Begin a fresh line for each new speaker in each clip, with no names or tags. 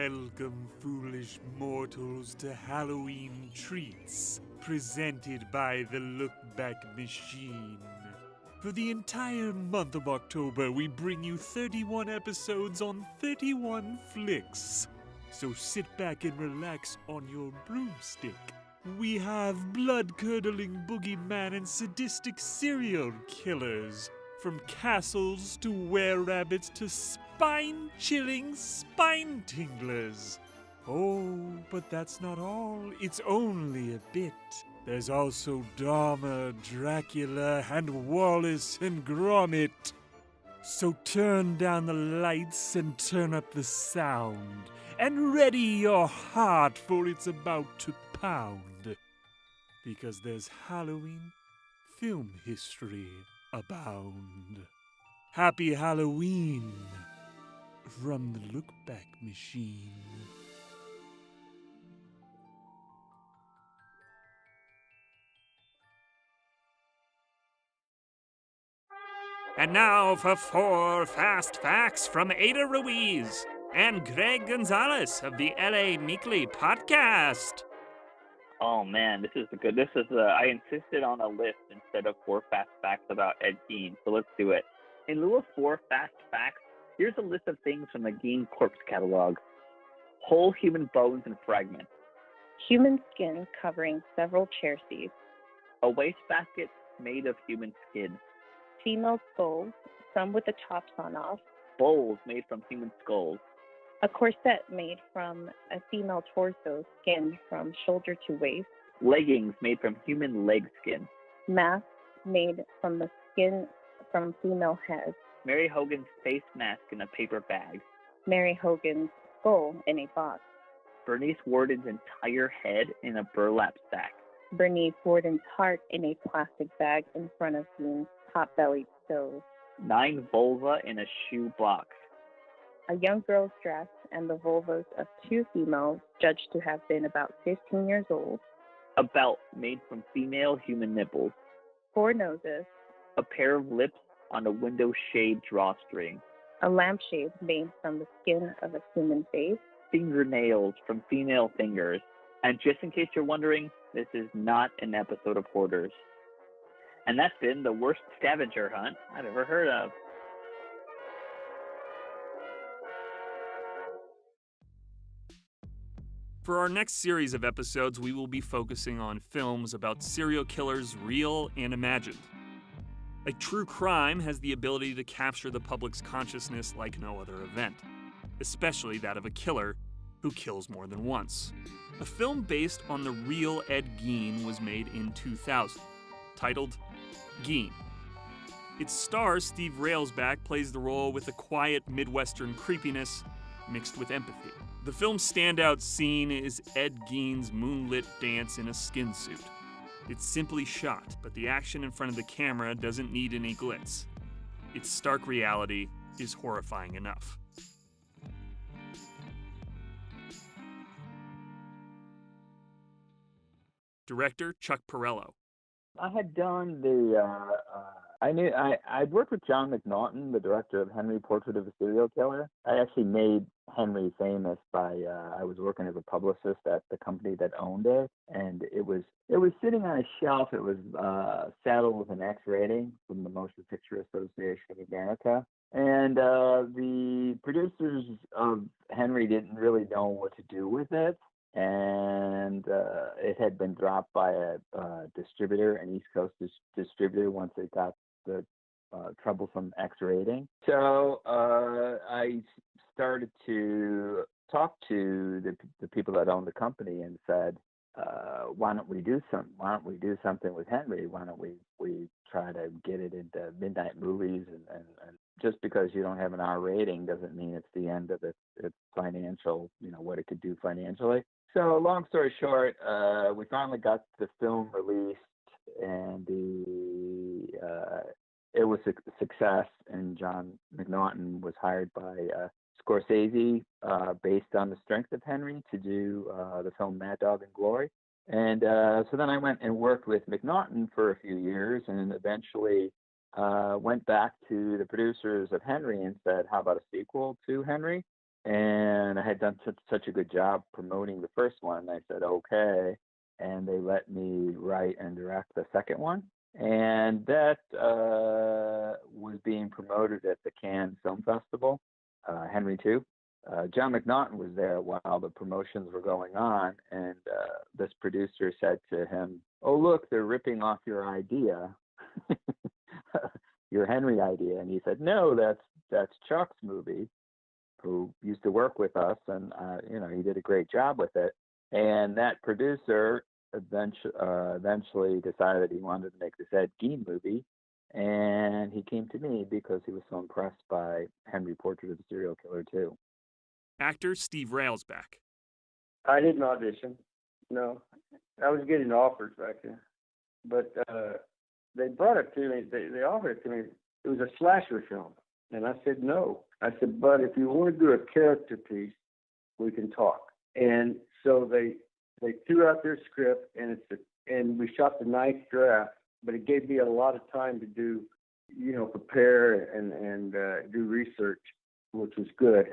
Welcome, foolish mortals, to Halloween Treats, presented by the Look Back Machine. For the entire month of October, we bring you 31 episodes on 31 flicks. So sit back and relax on your broomstick. We have blood-curdling boogeyman and sadistic serial killers. From castles to were-rabbits to spine-chilling spine-tinglers. Oh, but that's not all. It's only a bit. There's also Dahmer, Dracula, and Wallace and Gromit. So turn down the lights and turn up the sound. And ready your heart, for it's about to pound. Because there's Halloween film history abound. Happy Halloween from the Look Back Machine. And now for 4 fast facts from Ada Ruiz and Greg Gonzalez of the LA Meekly podcast.
Oh man, this is good. I insisted on a list instead of 4 fast facts about Ed Gein, so let's do it. In lieu of 4 fast facts, here's a list of things from the Gein corpse catalog. Whole human bones and fragments.
Human skin covering several chair seats.
A wastebasket made of human skin.
Female skulls, some with the tops on off.
Bowls made from human skulls.
A corset made from a female torso, skin from shoulder to waist.
Leggings made from human leg skin.
Masks made from the skin from female head.
Mary Hogan's face mask in a paper bag.
Mary Hogan's skull in a box.
Bernice Warden's entire head in a burlap sack.
Bernice Warden's heart in a plastic bag in front of Gene's pot-bellied stove.
9 vulva in a shoe box.
A young girl's dress and the vulvas of 2 females judged to have been about 15 years old.
A belt made from female human nipples.
4 noses.
A pair of lips on a window shade drawstring.
A lampshade made from the skin of a human face.
Fingernails from female fingers. And just in case you're wondering, this is not an episode of Hoarders. And that's been the worst scavenger hunt I've ever heard of.
For our next series of episodes, we will be focusing on films about serial killers, real and imagined. Like true crime has the ability to capture the public's consciousness like no other event, especially that of a killer who kills more than once. A film based on the real Ed Gein was made in 2000, titled Gein. Its star, Steve Railsback, plays the role with a quiet Midwestern creepiness mixed with empathy. The film's standout scene is Ed Gein's moonlit dance in a skin suit. It's simply shot, but the action in front of the camera doesn't need any glitz. Its stark reality is horrifying enough. Director Chuck Perrello.
I had done I'd worked with John McNaughton, the director of Henry, Portrait of a Serial Killer. I actually made Henry famous by, I was working as a publicist at the company that owned it, and it was sitting on a shelf. It was saddled with an X rating from the Motion Picture Association of America. And the producers of Henry didn't really know what to do with it. And it had been dropped by a distributor, an East Coast distributor, once it got the troublesome X rating. So I started to talk to the people that owned the company and said, why don't we do something with Henry? Why don't we try to get it into midnight movies? And just because you don't have an R rating doesn't mean it's the end of its financial, what it could do financially. So long story short, we finally got the film released, and it was a success. And John McNaughton was hired by Scorsese, based on the strength of Henry, to do the film Mad Dog and Glory. And so then I went and worked with McNaughton for a few years, and eventually went back to the producers of Henry and said, how about a sequel to Henry? And I had done such a good job promoting the first one. I said, okay. And they let me write and direct the second one. And that was being promoted at the Cannes Film Festival, Henry II. John McNaughton was there while the promotions were going on, and this producer said to him, "Oh, look, they're ripping off your idea, your Henry idea." And he said, "No, that's Chuck's movie, who used to work with us, and he did a great job with it." And that producer eventually decided that he wanted to make this Ed Gein movie, and he came to me because he was so impressed by Henry Portrait of a Serial Killer too.
Actor Steve Railsback.
I didn't audition. No, I was getting offers back then, but they brought it to me. They offered it to me. It was a slasher film, and I said no. I said, but if you want to do a character piece, we can talk. And so they threw out their script, and we shot the ninth draft. But it gave me a lot of time to do, prepare and do research, which was good.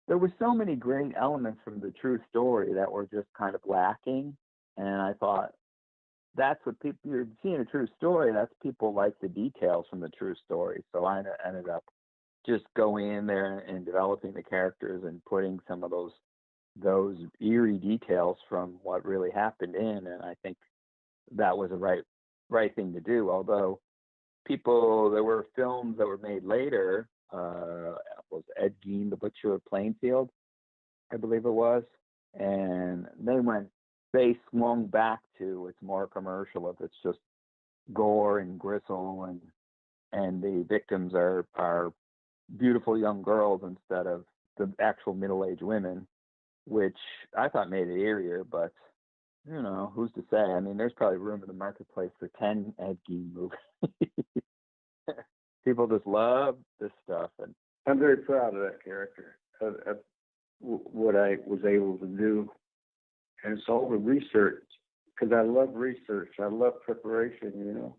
There were so many great elements from the true story that were just kind of lacking. And I thought, that's what people, you're seeing a true story. That's people like the details from the true story. So I ended up just going in there and developing the characters and putting some of those eerie details from what really happened in. And I think that was the right thing to do. Although there were films that were made later, was Ed Gein, The Butcher of Plainfield, I believe it was, and they swung back to it's more commercial if it's just gore and gristle and the victims are beautiful young girls instead of the actual middle-aged women, which I thought made it eerier, but who's to say? I mean, there's probably room in the marketplace for 10 Ed Gein movies. People just love this stuff, and
I'm very proud of that character, of what I was able to do. And it's all the research, because I love research. I love preparation,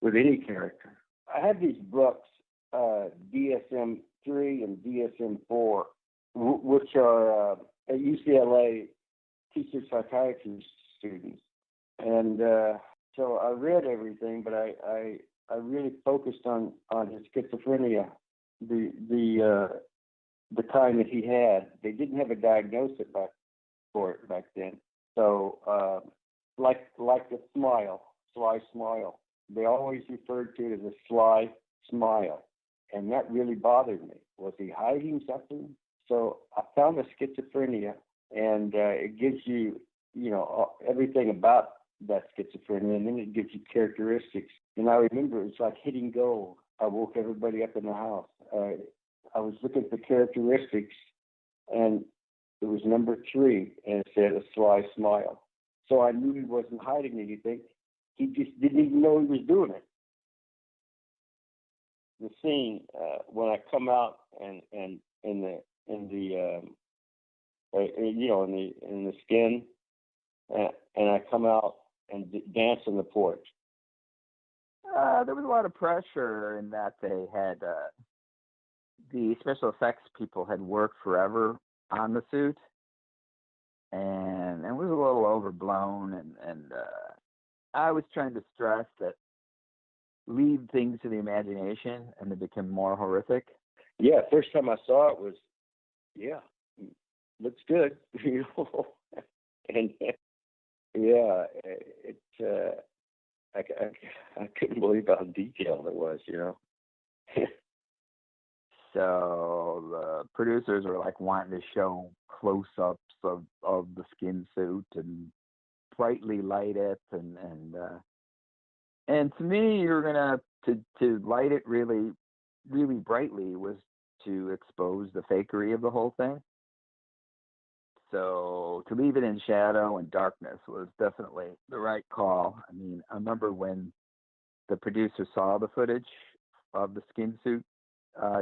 with any character. I have these books, DSM-3 and DSM-4, which are at UCLA teacher psychiatry students. And so I read everything, but I really focused on his schizophrenia, the kind that he had. They didn't have a diagnosis for it back then. So like the sly smile. They always referred to it as a sly smile, and that really bothered me. Was he hiding something? So I found the schizophrenia, and it gives you, everything about that schizophrenia, and then it gives you characteristics. And I remember it's like hitting gold. I woke everybody up in the house. I was looking at the characteristics, and it was number 3, and it said a sly smile. So I knew he wasn't hiding anything. He just didn't even know he was doing it. The scene when I come out and in the skin, and I come out and dance on the porch.
There was a lot of pressure in that they had the special effects people had worked forever on the suit, and it was a little overblown, and I was trying to stress that leave things to the imagination and they become more horrific.
Yeah, first time I saw it was, looks good, and I couldn't believe how detailed it was,
So the producers were like wanting to show close-ups of the skin suit and brightly light it, and to me, you're gonna to light it really, really brightly was to expose the fakery of the whole thing. So to leave it in shadow and darkness was definitely the right call. I mean, I remember when the producers saw the footage of the skin suit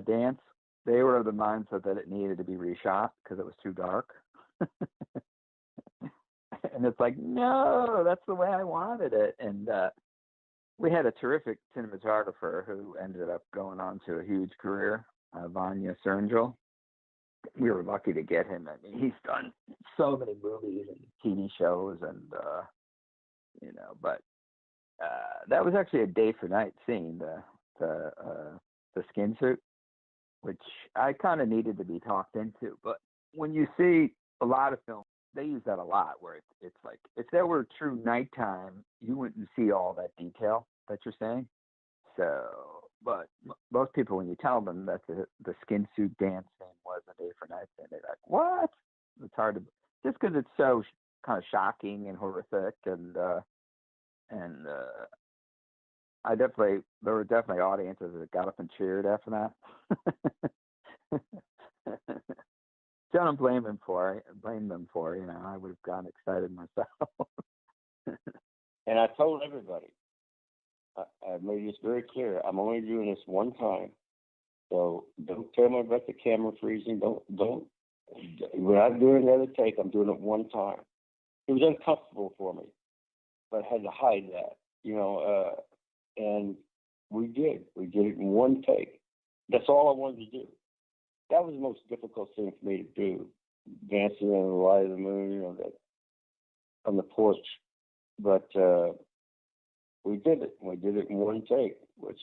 dance, they were of the mindset that it needed to be reshot because it was too dark. And it's like, no, that's the way I wanted it. And we had a terrific cinematographer who ended up going on to a huge career, Vanya Cernjel. we were lucky to get him. I mean, he's done so many movies and TV shows, and but that was actually a day for night scene, the skin suit, which I kind of needed to be talked into. But when you see a lot of films, they use that a lot, where it's like, if there were true nighttime, you wouldn't see all that detail that you're saying. So, but most people, when you tell them that the skin suit dance scene was a day for night thing, they're like, what? It's hard to, just because it's so kind of shocking and horrific, and there were definitely audiences that got up and cheered after that. Don't blame them for. I would have gotten excited myself.
And I told everybody, I made this very clear. I'm only doing this one time, so don't tell me about the camera freezing. Don't. When I'm doing another take, I'm doing it one time. It was uncomfortable for me, but I had to hide that, and we did. We did it in one take. That's all I wanted to do. That was the most difficult thing for me to do, dancing in the light of the moon, that on the porch. But we did it. We did it in one take, which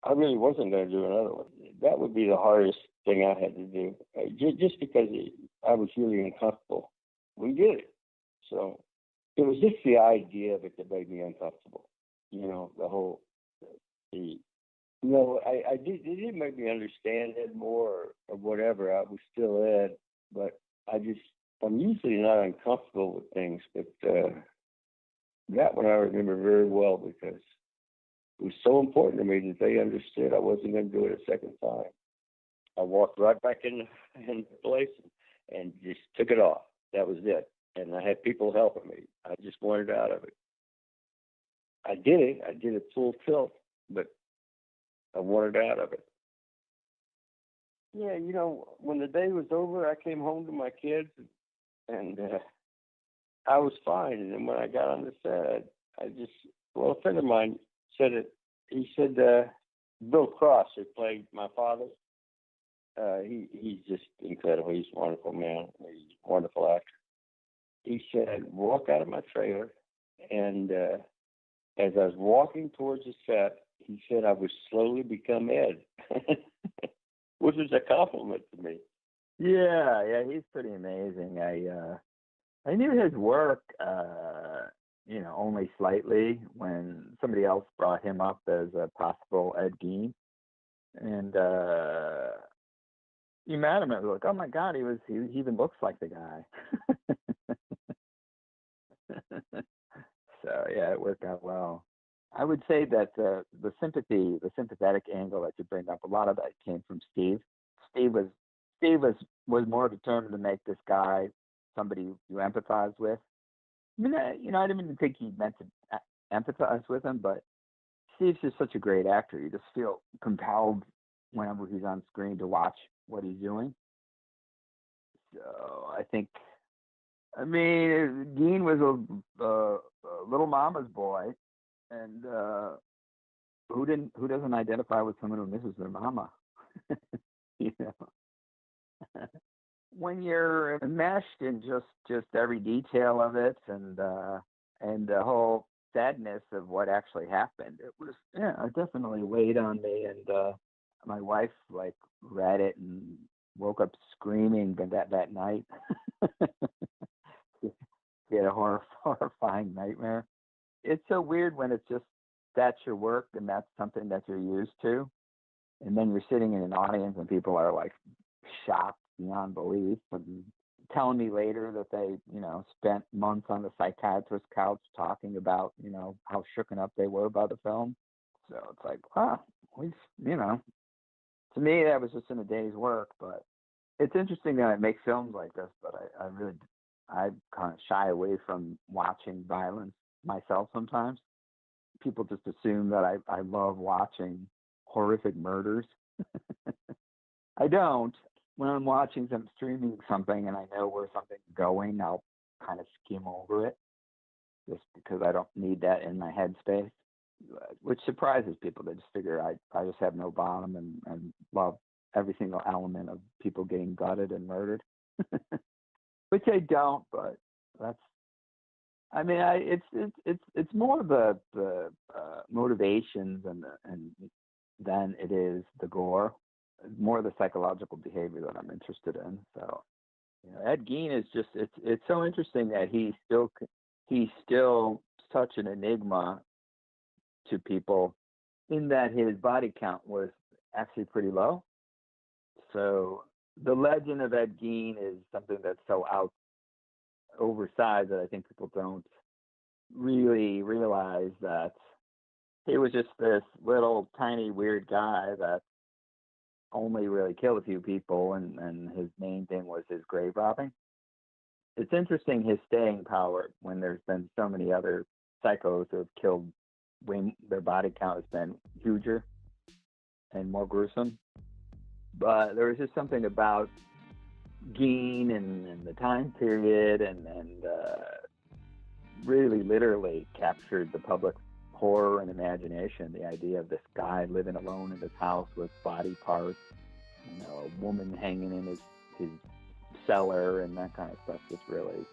I really wasn't going to do another one. That would be the hardest thing I had to do, just because I was really uncomfortable. We did it. So it was just the idea of it that made me uncomfortable. The whole, it didn't make me understand it more or whatever. I was still Ed, but I'm usually not uncomfortable with things, but that one I remember very well, because it was so important to me that they understood I wasn't going to do it a second time. I walked right back in place and just took it off. That was it. And I had people helping me. I just wanted out of it. I did it. I did it full tilt, but I wanted out of it. Yeah, when the day was over, I came home to my kids, and I was fine. And then when I got on the set, a friend of mine said it. He said, Bill Cross, who played my father, he's just incredible. He's a wonderful man. He's a wonderful actor. He said, walk out of my trailer, and as I was walking towards the set, he said I would slowly become Ed, which was a compliment to me. Yeah, he's pretty amazing. I knew his work, only slightly, when somebody else brought him up as a possible Ed Gein, and you met him and was like, oh my God, he even looks like the guy. So yeah, it worked out well. I would say that the sympathetic angle that you bring up, a lot of that came from Steve. Steve was more determined to make this guy somebody you empathize with. I mean, I didn't even think he meant to empathize with him, but Steve's just such a great actor. You just feel compelled whenever he's on screen to watch what he's doing. So I think, Gein was a little mama's boy, and who doesn't identify with someone who misses their mama? When you're enmeshed in just every detail of it, and the whole sadness of what actually happened, it definitely weighed on me. And my wife read it and woke up screaming that night. She had a horrifying nightmare. It's so weird when it's just, that's your work and that's something that you're used to, and then you're sitting in an audience and people are shocked beyond belief, and telling me later that they spent months on the psychiatrist's couch talking about how shooken up they were by the film. So it's like, wow, to me that was just in a day's work. But it's interesting that I make films like this, but I kind of shy away from watching violence myself sometimes. People just assume that I love watching horrific murders. I don't. When I'm streaming something and I know where something's going, I'll kind of skim over it just because I don't need that in my headspace, which surprises people. They just figure I just have no bottom and love
every single element of people getting gutted and murdered, which I don't. But that's, I mean, it's more the motivations and than it is the gore. More the psychological behavior that I'm interested in. So, Ed Gein is just it's so interesting that he's still such an enigma to people, in that his body count was actually pretty low. So the legend of Ed Gein is something that's so oversized that I think people don't really realize that he was just this little tiny weird guy that only really killed a few people, and his main thing was his grave robbing. It's interesting his staying power when there's been so many other psychos who have killed when their body count has been huger and more gruesome. But there was just something about Gein and the time period and really literally captured the public's horror and imagination. The idea of this guy living alone in his house with body parts, a woman hanging in his cellar and that kind of stuff. Just really,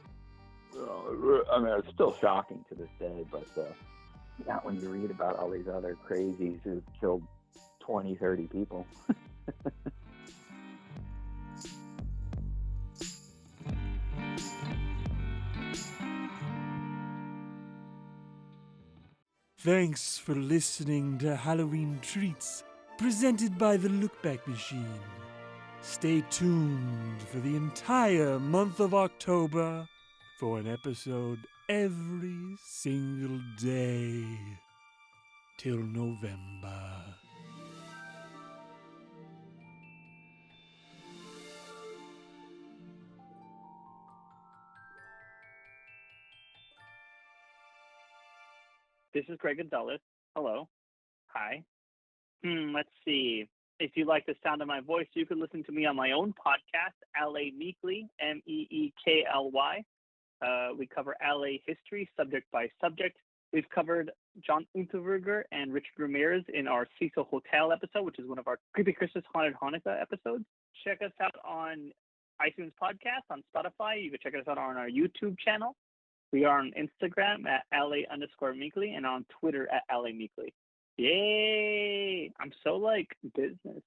I mean, it's still shocking to this day, but not when you read about all these other crazies who've killed 20, 30 people.
Thanks for listening to Halloween Treats, presented by the Lookback Machine. Stay tuned for the entire month of October for an episode every single day till November.
This is Greg Gonzalez. Hello. Hi. Let's see. If you like the sound of my voice, you can listen to me on my own podcast, LA Meekly, Meekly. We cover LA history, subject by subject. We've covered John Unterberger and Richard Ramirez in our Cecil Hotel episode, which is one of our Creepy Christmas Haunted Hanukkah episodes. Check us out on iTunes Podcast, on Spotify. You can check us out on our YouTube channel. We are on Instagram at LA_Meekly and on Twitter at LA Meekly. Yay! I'm so business.